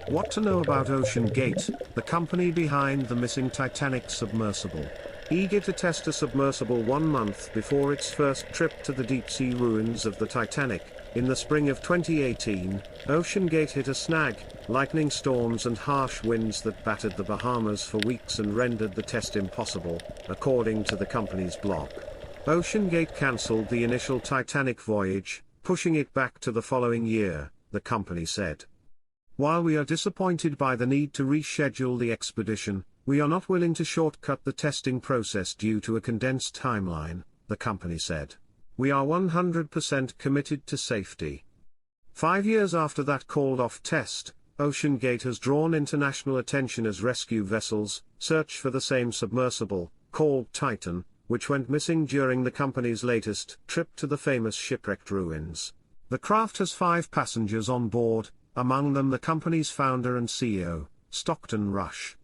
What to know about Ocean Gate, the company behind the missing Titanic submersible. Eager to test a submersible 1 month before its first trip to the deep-sea ruins of the Titanic, in the spring of 2018, Ocean Gate hit a snag, lightning storms and harsh winds that battered the Bahamas for weeks and rendered the test impossible, according to the company's blog. Ocean Gate cancelled the initial Titanic voyage, pushing it back to the following year, the company said. While we are disappointed by the need to reschedule the expedition, we are not willing to shortcut the testing process due to a condensed timeline, the company said. We are 100% committed to safety. 5 years after that called-off test, Ocean Gate has drawn international attention as rescue vessels search for the same submersible, called Titan, which went missing during the company's latest trip to the famous shipwrecked ruins. The craft has 5 passengers on board, among them the company's founder and CEO, Stockton Rush.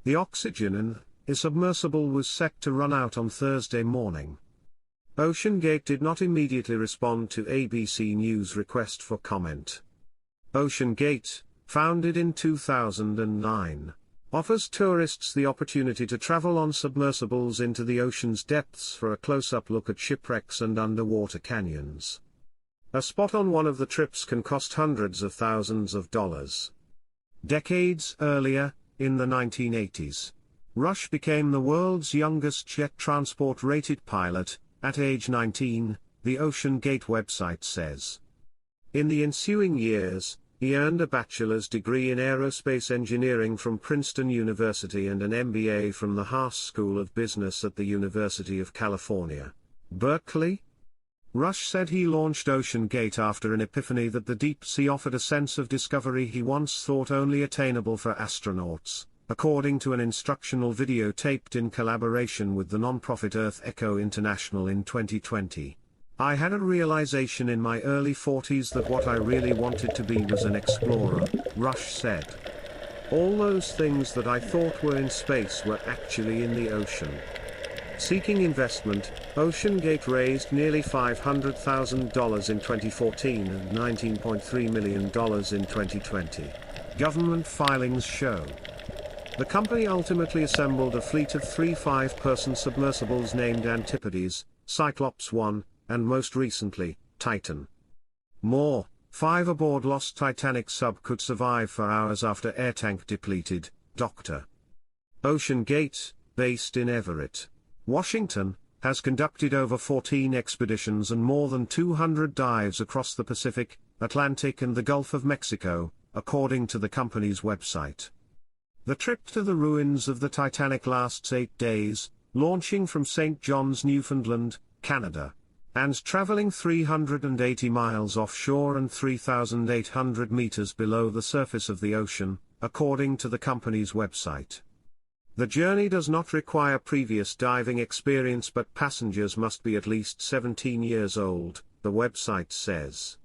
The oxygen in the submersible was set to run out on Thursday morning. Ocean Gate did not immediately respond to ABC News' request for comment. Ocean Gate, founded in 2009, offers tourists the opportunity to travel on submersibles into the ocean's depths for a close-up look at shipwrecks and underwater canyons. A spot on one of the trips can cost hundreds of thousands of dollars. Decades earlier, in the 1980s, Rush became the world's youngest jet transport-rated pilot, at age 19, the Ocean Gate website says. In the ensuing years, he earned a bachelor's degree in aerospace engineering from Princeton University and an MBA from the Haas School of Business at the University of California, Berkeley. Rush said he launched Ocean Gate after an epiphany that the deep sea offered a sense of discovery he once thought only attainable for astronauts, according to an instructional video taped in collaboration with the nonprofit Earth Echo International in 2020. I had a realization in my early 40s that what I really wanted to be was an explorer, Rush said. All those things that I thought were in space were actually in the ocean. Seeking investment, Ocean Gate raised nearly $500,000 in 2014 and $19.3 million in 2020. Government filings show. The company ultimately assembled a fleet of 3 5-person submersibles named Antipodes, Cyclops 1, and most recently, Titan. More, 5 aboard lost Titanic sub could survive for hours after air tank depleted, Dr. Ocean Gate, based in Everett, Washington, has conducted over 14 expeditions and more than 200 dives across the Pacific, Atlantic and the Gulf of Mexico, according to the company's website. The trip to the ruins of the Titanic lasts 8 days, launching from St. John's, Newfoundland, Canada, and traveling 380 miles offshore and 3,800 meters below the surface of the ocean, according to the company's website. The journey does not require previous diving experience, but passengers must be at least 17 years old, the website says.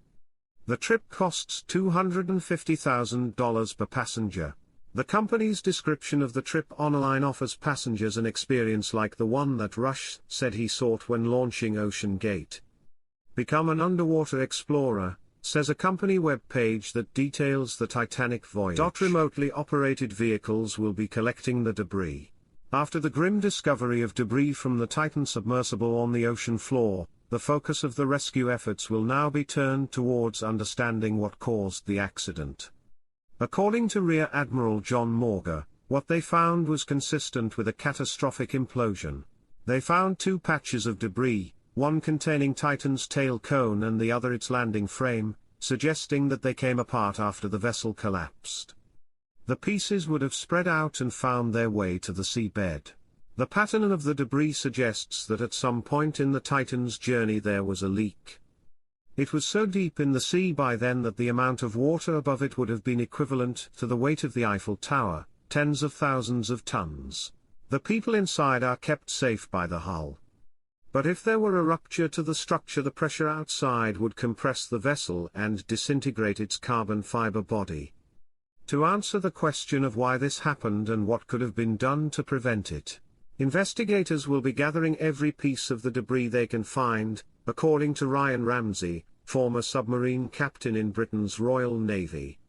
The trip costs $250,000 per passenger. The company's description of the trip online offers passengers an experience like the one that Rush said he sought when launching Ocean Gate. Become an underwater explorer, says a company web page that details the Titanic voyage. Remotely operated vehicles will be collecting the debris. After the grim discovery of debris from the Titan submersible on the ocean floor, the focus of the rescue efforts will now be turned towards understanding what caused the accident. According to Rear Admiral John Morga, what they found was consistent with a catastrophic implosion. They found 2 patches of debris, one containing Titan's tail cone and the other its landing frame, suggesting that they came apart after the vessel collapsed. The pieces would have spread out and found their way to the seabed. The pattern of the debris suggests that at some point in the Titan's journey there was a leak. It was so deep in the sea by then that the amount of water above it would have been equivalent to the weight of the Eiffel Tower, tens of thousands of tons. The people inside are kept safe by the hull. But if there were a rupture to the structure, the pressure outside would compress the vessel and disintegrate its carbon fiber body. To answer the question of why this happened and what could have been done to prevent it, investigators will be gathering every piece of the debris they can find, according to Ryan Ramsey, former submarine captain in Britain's Royal Navy.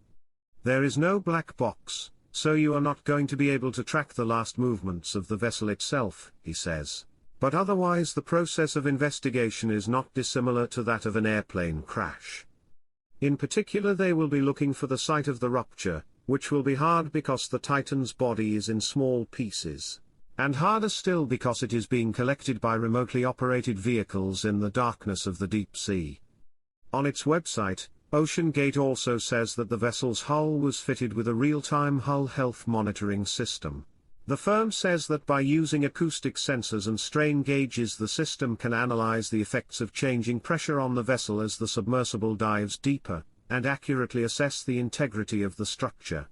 There is no black box, so you are not going to be able to track the last movements of the vessel itself, he says. But otherwise the process of investigation is not dissimilar to that of an airplane crash. In particular they will be looking for the site of the rupture, which will be hard because the Titan's body is in small pieces. And harder still because it is being collected by remotely operated vehicles in the darkness of the deep sea. On its website, OceanGate also says that the vessel's hull was fitted with a real-time hull health monitoring system. The firm says that by using acoustic sensors and strain gauges the system can analyze the effects of changing pressure on the vessel as the submersible dives deeper, and accurately assess the integrity of the structure.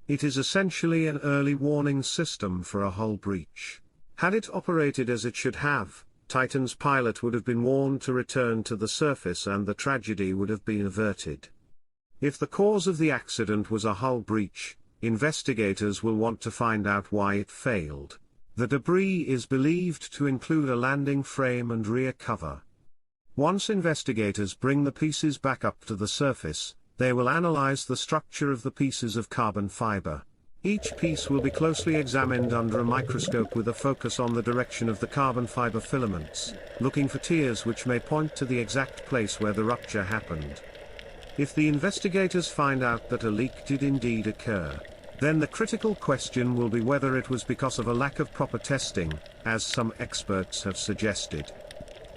It is essentially an early warning system for a hull breach. Had it operated as it should have, Titan's pilot would have been warned to return to the surface and the tragedy would have been averted. If the cause of the accident was a hull breach, investigators will want to find out why it failed. The debris is believed to include a landing frame and rear cover. Once investigators bring the pieces back up to the surface, they will analyze the structure of the pieces of carbon fiber. Each piece will be closely examined under a microscope with a focus on the direction of the carbon fiber filaments, looking for tears which may point to the exact place where the rupture happened. If the investigators find out that a leak did indeed occur, then the critical question will be whether it was because of a lack of proper testing, as some experts have suggested.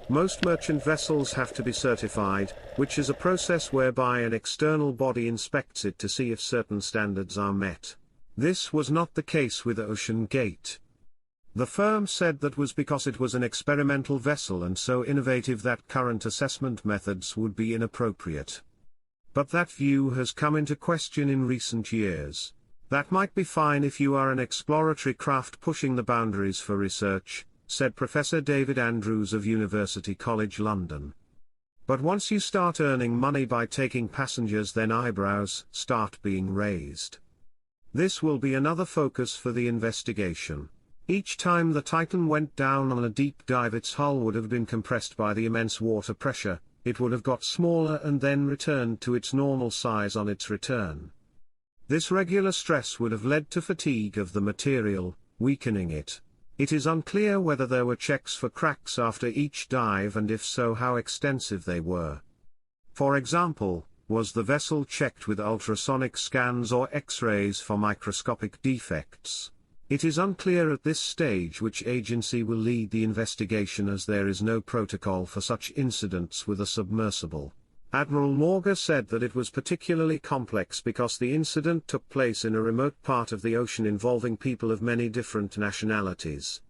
Most merchant vessels have to be certified, which is a process whereby an external body inspects it to see if certain standards are met. This was not the case with OceanGate. The firm said that was because it was an experimental vessel and so innovative that current assessment methods would be inappropriate. But that view has come into question in recent years. That might be fine if you are an exploratory craft pushing the boundaries for research, said Professor David Andrews of University College London. But once you start earning money by taking passengers, then eyebrows start being raised. This will be another focus for the investigation. Each time the Titan went down on a deep dive, its hull would have been compressed by the immense water pressure, it would have got smaller and then returned to its normal size on its return. This regular stress would have led to fatigue of the material, weakening it. It is unclear whether there were checks for cracks after each dive, and if so, how extensive they were. For example, was the vessel checked with ultrasonic scans or X-rays for microscopic defects? It is unclear at this stage which agency will lead the investigation, as there is no protocol for such incidents with a submersible. Admiral Morga said that it was particularly complex because the incident took place in a remote part of the ocean involving people of many different nationalities.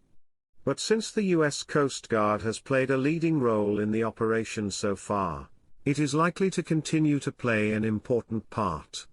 But since the US Coast Guard has played a leading role in the operation so far, it is likely to continue to play an important part.